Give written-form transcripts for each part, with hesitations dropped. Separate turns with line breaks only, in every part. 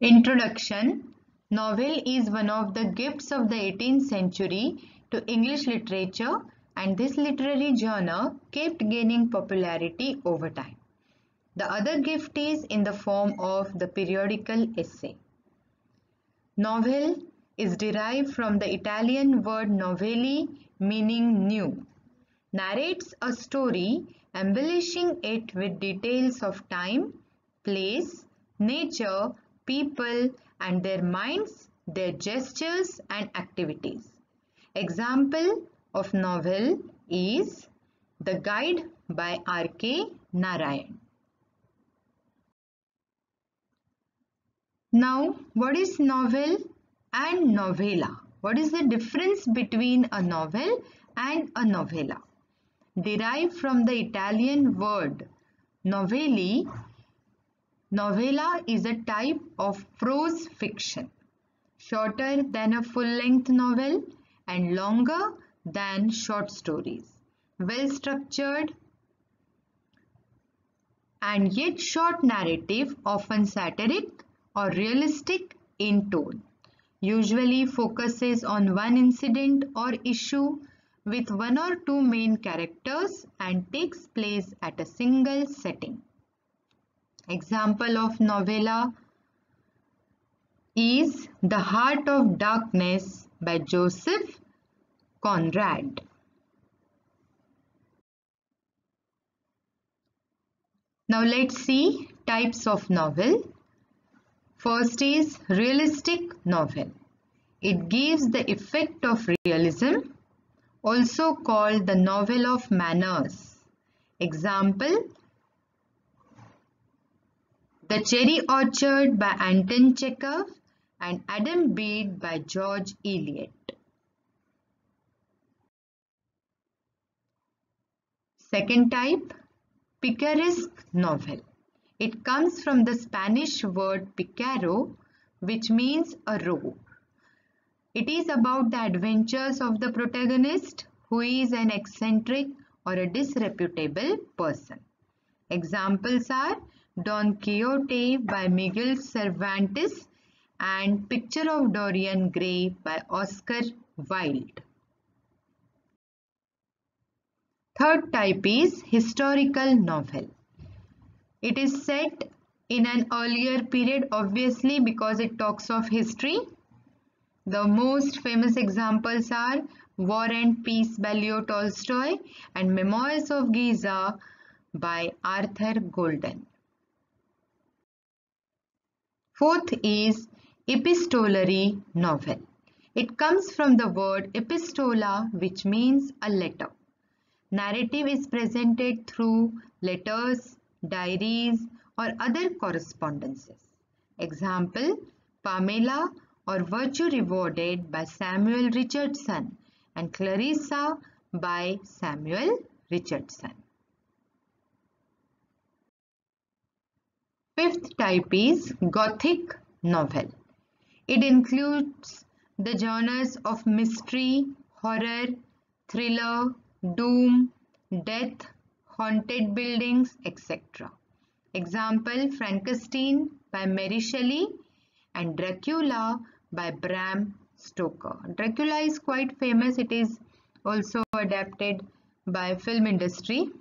Introduction. Novel is one of the gifts of the 18th century to English literature, and this literary genre kept gaining popularity over time. The other gift is in the form of the periodical essay. Novel is derived from the Italian word novelli, meaning new. Narrates a story, embellishing it with details of time, place, nature, people and their minds, their gestures and activities. Example of novel is The Guide by R.K. Narayan. Now, what is novel and novella? What is the difference between a novel and a novella? Derived from the Italian word novelli, novella is a type of prose fiction, shorter than a full-length novel and longer than short stories, well-structured and yet short narrative, often satiric or realistic in tone, usually focuses on one incident or issue with one or two main characters and takes place at a single setting. Example of novella is The Heart of Darkness by Joseph Conrad. Now let's see types of novel. First is realistic novel. It gives the effect of realism, also called the novel of manners. Example, The Cherry Orchard by Anton Chekhov and Adam Bede by George Eliot. Second type, picaresque novel. It comes from the Spanish word picaro, which means a rogue. It is about the adventures of the protagonist, who is an eccentric or a disreputable person. Examples are Don Quixote by Miguel Cervantes and Picture of Dorian Gray by Oscar Wilde. Third type is historical novel. It is set in an earlier period, obviously, because it talks of history. The most famous examples are War and Peace by Leo Tolstoy and Memoirs of Giza by Arthur Golden. Fourth is epistolary novel. It comes from the word epistola, which means a letter. Narrative is presented through letters, diaries or other correspondences. Example, Pamela or Virtue Rewarded by Samuel Richardson and Clarissa by Samuel Richardson. Fifth type is Gothic novel. It includes the genres of mystery, horror, thriller, doom, death, haunted buildings, etc. Example, Frankenstein by Mary Shelley and Dracula by Bram Stoker. Dracula is quite famous. It is also adapted by film industry.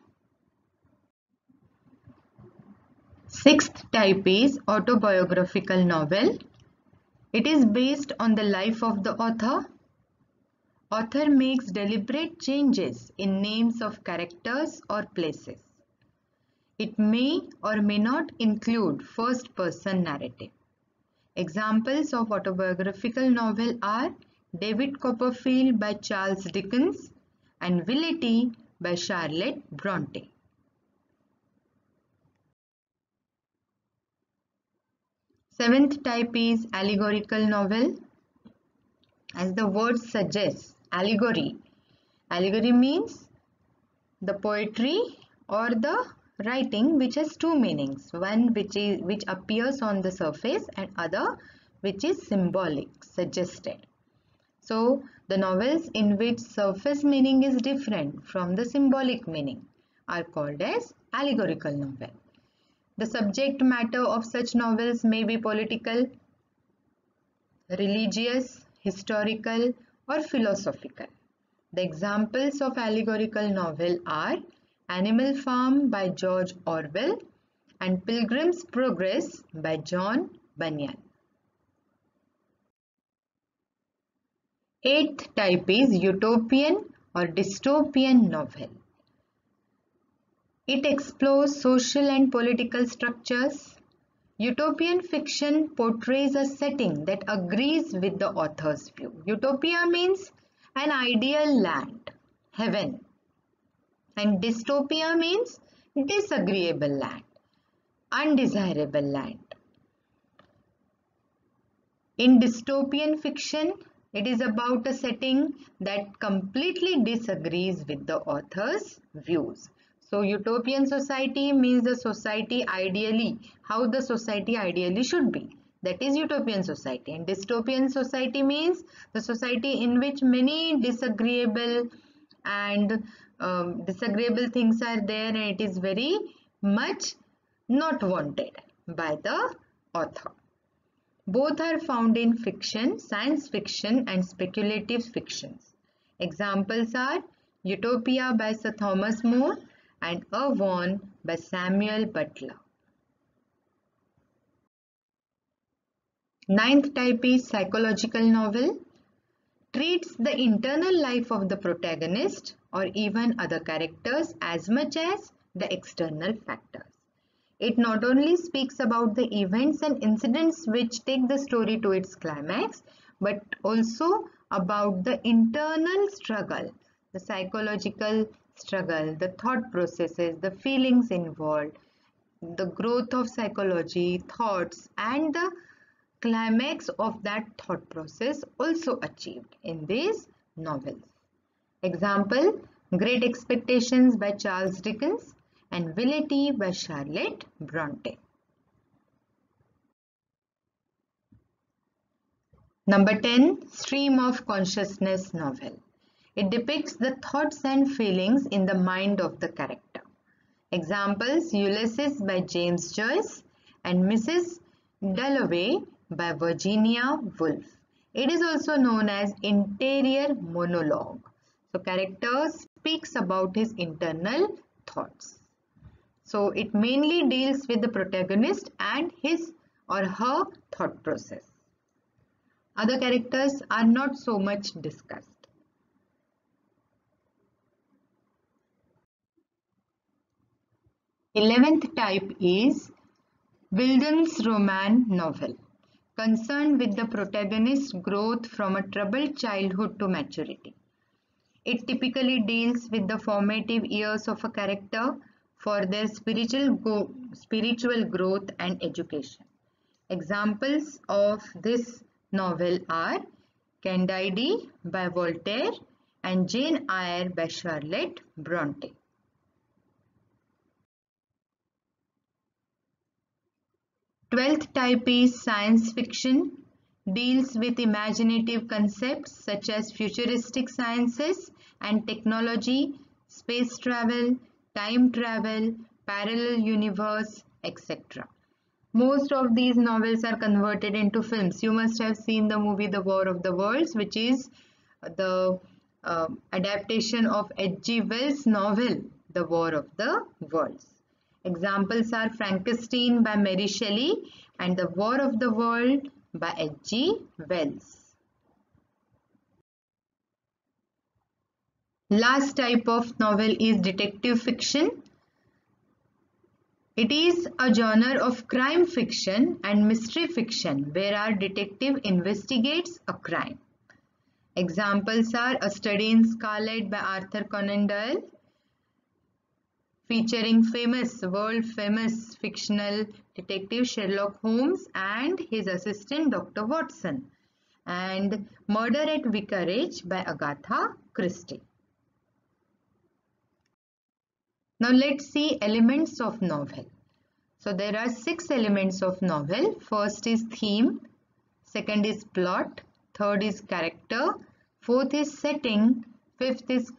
Sixth type is autobiographical novel. It is based on the life of the author. Author makes deliberate changes in names of characters or places. It may or may not include first-person narrative. Examples of autobiographical novel are David Copperfield by Charles Dickens and Villette by Charlotte Bronte. Seventh type is allegorical novel. As the word suggests, allegory. Allegory means the poetry or the writing which has two meanings. One which appears on the surface and other which is symbolic, suggested. So the novels in which surface meaning is different from the symbolic meaning are called as allegorical novel. The subject matter of such novels may be political, religious, historical, or philosophical. The examples of allegorical novel are Animal Farm by George Orwell and Pilgrim's Progress by John Bunyan. Eighth type is utopian or dystopian novel. It explores social and political structures. Utopian fiction portrays a setting that agrees with the author's view. Utopia means an ideal land, heaven. And dystopia means disagreeable land, undesirable land. In dystopian fiction, it is about a setting that completely disagrees with the author's views. So utopian society means the society ideally, how the society ideally should be. That is utopian society. And dystopian society means the society in which many disagreeable things are there, and it is very much not wanted by the author. Both are found in fiction, science fiction and speculative fictions. Examples are Utopia by Sir Thomas More and Avon by Samuel Butler. Ninth type is psychological novel. Treats the internal life of the protagonist or even other characters as much as the external factors. It not only speaks about the events and incidents which take the story to its climax, but also about the internal struggle, the psychological struggle, the thought processes, the feelings involved, the growth of psychology, thoughts, and the climax of that thought process also achieved in these novels. Example, Great Expectations by Charles Dickens and Villette by Charlotte Bronte. Number 10, Stream of Consciousness novel. It depicts the thoughts and feelings in the mind of the character. Examples, Ulysses by James Joyce and Mrs. Dalloway by Virginia Woolf. It is also known as interior monologue. So character speaks about his internal thoughts. So it mainly deals with the protagonist and his or her thought process. Other characters are not so much discussed. 11th type is Bildungsroman novel, concerned with the protagonist's growth from a troubled childhood to maturity. It typically deals with the formative years of a character for their spiritual growth and education. Examples of this novel are Candide by Voltaire and Jane Eyre by Charlotte Bronte. Twelfth type is science fiction, deals with imaginative concepts such as futuristic sciences and technology, space travel, time travel, parallel universe, etc. Most of these novels are converted into films. You must have seen the movie The War of the Worlds, which is the adaptation of H.G. Wells' novel The War of the Worlds. Examples are Frankenstein by Mary Shelley and The War of the World by H.G. Wells. Last type of novel is detective fiction. It is a genre of crime fiction and mystery fiction where our detective investigates a crime. Examples are A Study in Scarlet by Arthur Conan Doyle, featuring world famous fictional detective Sherlock Holmes and his assistant Dr. Watson, and Murder at Vicarage by Agatha Christie. Now let's see elements of novel. So there are 6 elements of novel. First is theme, second is plot, third is character, fourth is setting, fifth is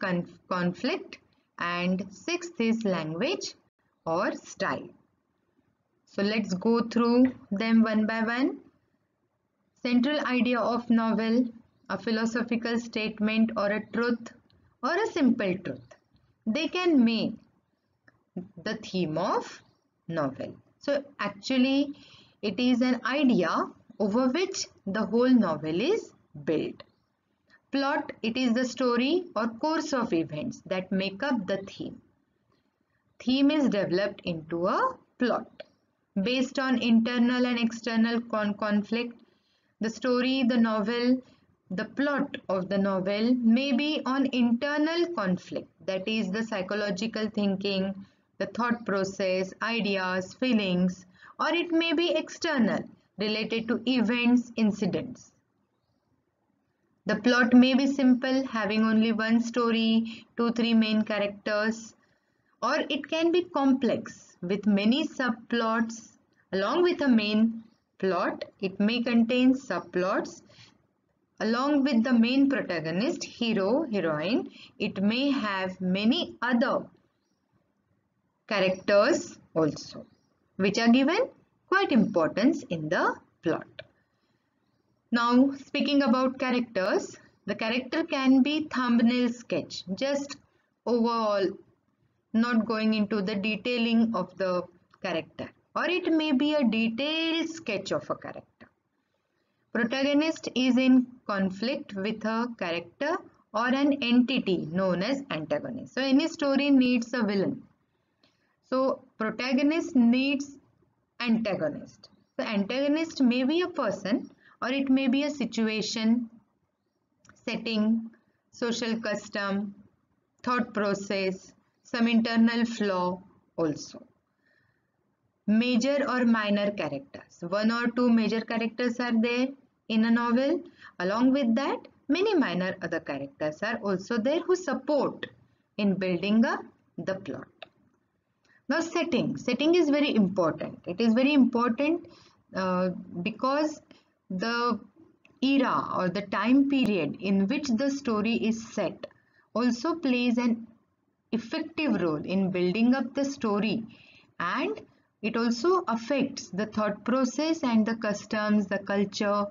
conflict, and sixth is language or style. So let's go through them one by one. Central idea of novel, a philosophical statement or a truth or a simple truth. They can make the theme of novel. So actually it is an idea over which the whole novel is built. Plot, it is the story or course of events that make up the theme. Theme is developed into a plot based on internal and external conflict. The story, the novel, the plot of the novel may be on internal conflict, that is the psychological thinking, the thought process, ideas, feelings, or it may be external, related to events, incidents. The plot may be simple, having only one story, 2-3 main characters, or it can be complex with many subplots. Along with a main plot, it may contain subplots. Along with the main protagonist, hero, heroine, it may have many other characters also, which are given quite importance in the plot. Now, speaking about characters, the character can be thumbnail sketch, just overall, not going into the detailing of the character, or it may be a detailed sketch of a character. Protagonist is in conflict with a character or an entity known as antagonist. So any story needs a villain. So protagonist needs antagonist. The antagonist may be a person or it may be a situation, setting, social custom, thought process, some internal flaw also. Major or minor characters. 1 or 2 major characters are there in a novel. Along with that, many minor other characters are also there who support in building up the plot. Now setting. Setting is very important. It is very important because the era or the time period in which the story is set also plays an effective role in building up the story, and it also affects the thought process and the customs, the culture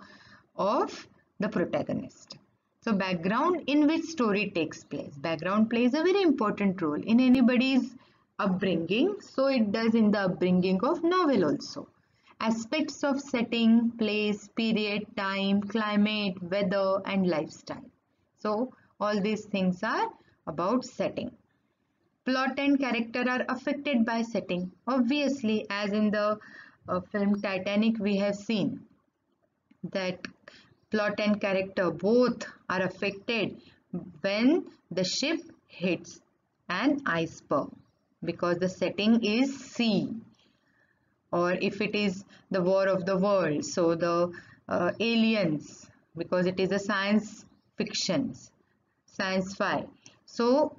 of the protagonist. So background in which story takes place. Background plays a very important role in anybody's upbringing, so it does in the upbringing of novel also. Aspects of setting, place, period, time, climate, weather and lifestyle. So all these things are about setting. Plot and character are affected by setting. Obviously, as in the film Titanic, we have seen that plot and character both are affected when the ship hits an iceberg, because the setting is sea. Or if it is the War of the World, so the aliens, because it is a science fiction, science fi. So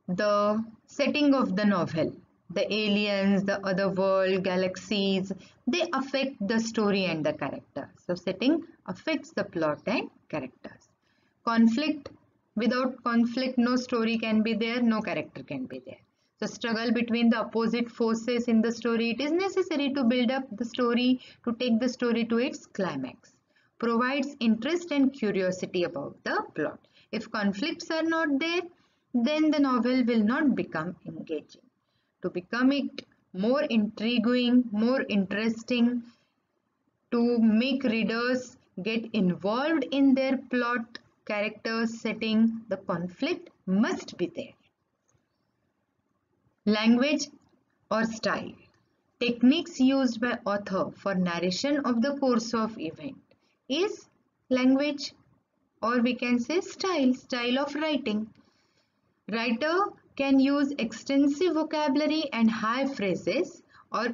the setting of the novel, the aliens, the other world, galaxies, they affect the story and the character. So setting affects the plot and characters. Conflict, without conflict no story can be there, no character can be there. So struggle between the opposite forces in the story, it is necessary to build up the story, to take the story to its climax. Provides interest and curiosity about the plot. If conflicts are not there, then the novel will not become engaging. To become it more intriguing, more interesting, to make readers get involved in their plot, characters, setting, the conflict must be there. Language or style. Techniques used by author for narration of the course of event is language, or we can say style of writing. Writer can use extensive vocabulary and high phrases, or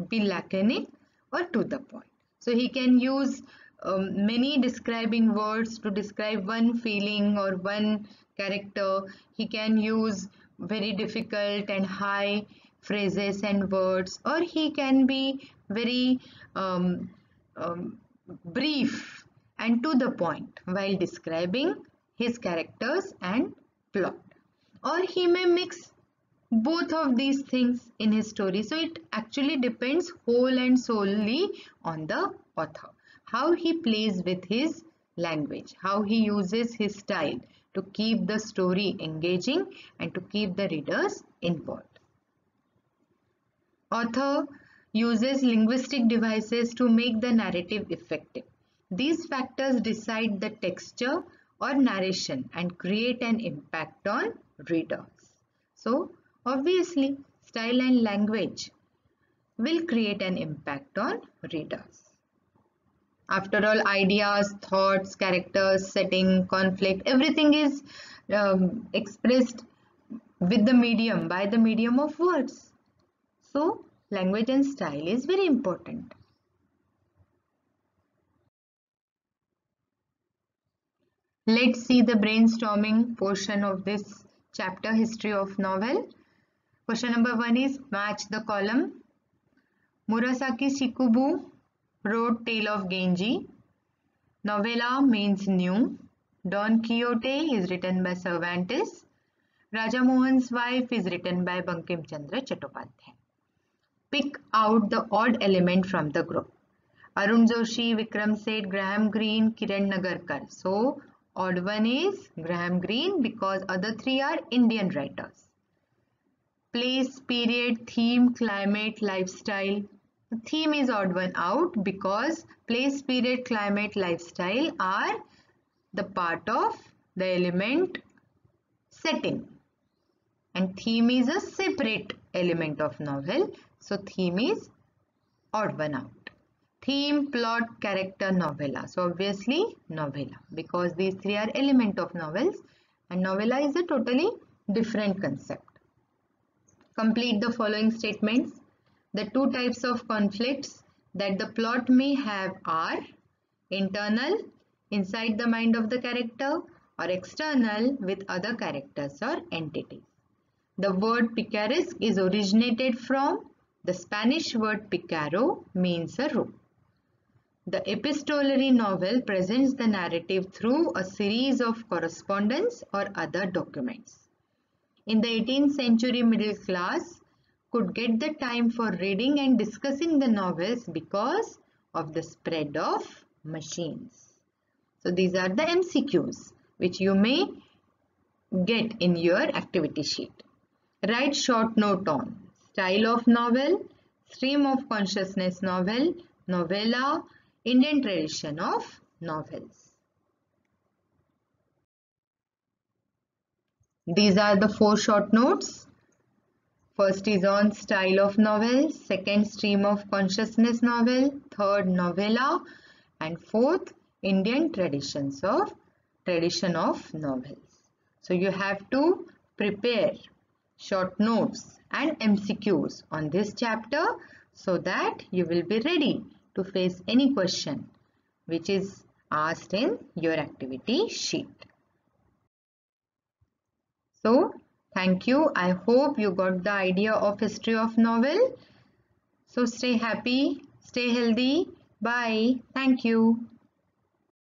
be laconic or to the point. So he can use many describing words to describe one feeling or one character. He can use very difficult and high phrases and words, or he can be very brief and to the point while describing his characters and plot. Or he may mix both of these things in his story. So it actually depends whole and solely on the author. how he plays with his language, how he uses his style to keep the story engaging and to keep the readers involved. Author uses linguistic devices to make the narrative effective. These factors decide the texture or narration and create an impact on readers. So, obviously, style and language will create an impact on readers. After all, ideas, thoughts, characters, setting, conflict, everything is expressed with the medium, by the medium of words. So, language and style is very important. Let's see the brainstorming portion of this chapter, History of Novel. Question number 1 is match the column. Murasaki Shikubu wrote Tale of Genji. Novella means new. Don Quixote is written by Cervantes. Raja Mohan's Wife is written by Bankim Chandra Chattopadhyay. Pick out the odd element from the group. Arun Joshi, Vikram Seth, Graham Greene, Kiran Nagarkar. So, odd one is Graham Greene because other three are Indian writers. Place, period, theme, climate, lifestyle. The theme is odd one out because place, period, climate, lifestyle are the part of the element setting. And theme is a separate element of novel. So, theme is odd one out. Theme, plot, character, novella. So, obviously novella because these three are element of novels and novella is a totally different concept. Complete the following statements. The two types of conflicts that the plot may have are internal, inside the mind of the character, or external with other characters or entities. The word picaresque is originated from the Spanish word picaro, means a rope. The epistolary novel presents the narrative through a series of correspondence or other documents. In the 18th century, middle class could get the time for reading and discussing the novels because of the spread of machines. So these are the MCQs which you may get in your activity sheet. Write short note on style of novel, stream of consciousness novel, novella, Indian tradition of novels. These are the 4 short notes. First is on style of novel, second stream of consciousness novel, third novella, and fourth Indian tradition of novels. So you have to prepare short notes and MCQs on this chapter so that you will be ready to face any question which is asked in your activity sheet. So, thank you. I hope you got the idea of history of novel. So, stay happy, stay healthy. Bye. Thank you.